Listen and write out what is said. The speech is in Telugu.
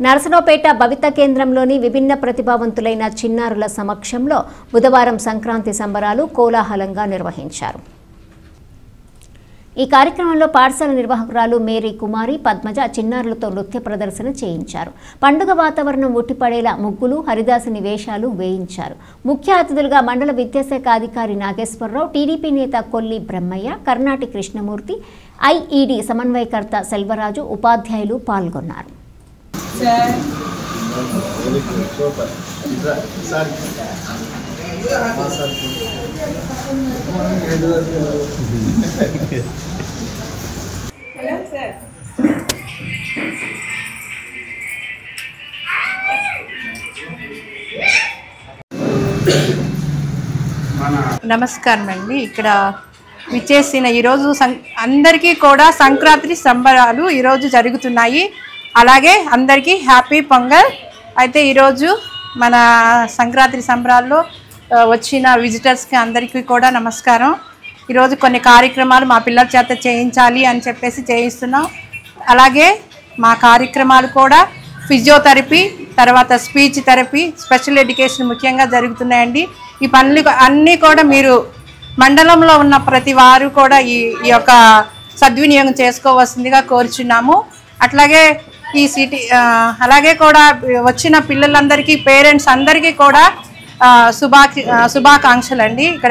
నరసరావుపేట భవిత కేంద్రంలోని విభిన్న ప్రతిభావంతులైన చిన్నారుల సమక్షంలో బుధవారం సంక్రాంతి సంబరాలు కోలాహలంగా నిర్వహించారు. ఈ కార్యక్రమంలో పాఠశాల నిర్వాహకురాలు మేరీ కుమారి పద్మజ చిన్నారులతో నృత్య ప్రదర్శన చేయించారు. పండుగ వాతావరణం ఉట్టిపడేలా ముగ్గులు, హరిదాసుని వేషాలు వేయించారు. ముఖ్య అతిథులుగా మండల విద్యాశాఖ అధికారి నాగేశ్వరరావు, టీడీపీ నేత కొల్లి బ్రహ్మయ్య, కర్ణాటి కృష్ణమూర్తి, ఐఈడి సమన్వయకర్త సెల్వరాజు, ఉపాధ్యాయులు పాల్గొన్నారు. నమస్కారం అండి. ఇక్కడ విచ్చేసిన ఈరోజు అందరికీ కూడా సంక్రాంతి సంబరాలు ఈరోజు జరుగుతున్నాయి. అలాగే అందరికీ హ్యాపీ పొంగల్. అయితే ఈరోజు మన సంక్రాంతి సంబరాల్లో వచ్చిన విజిటర్స్కి అందరికీ కూడా నమస్కారం. ఈరోజు కొన్ని కార్యక్రమాలు మా పిల్లల చేత చేయించాలి అని చెప్పేసి చేయిస్తున్నాం. అలాగే మా కార్యక్రమాలు కూడా ఫిజియోథెరపీ, తర్వాత స్పీచ్ థెరపీ, స్పెషల్ ఎడ్యుకేషన్ ముఖ్యంగా జరుగుతున్నాయండి. ఈ పనులు అన్నీ కూడా మీరు మండలంలో ఉన్న ప్రతి వారు కూడా ఈ యొక్క సద్వినియోగం చేసుకోవాల్సిందిగా కోరుచున్నాము. అట్లాగే ఈ సిటీ అలాగే కూడా వచ్చిన పిల్లలందరికీ, పేరెంట్స్ అందరికీ కూడా శుభాకాంక్షలు అండి. ఇక్కడ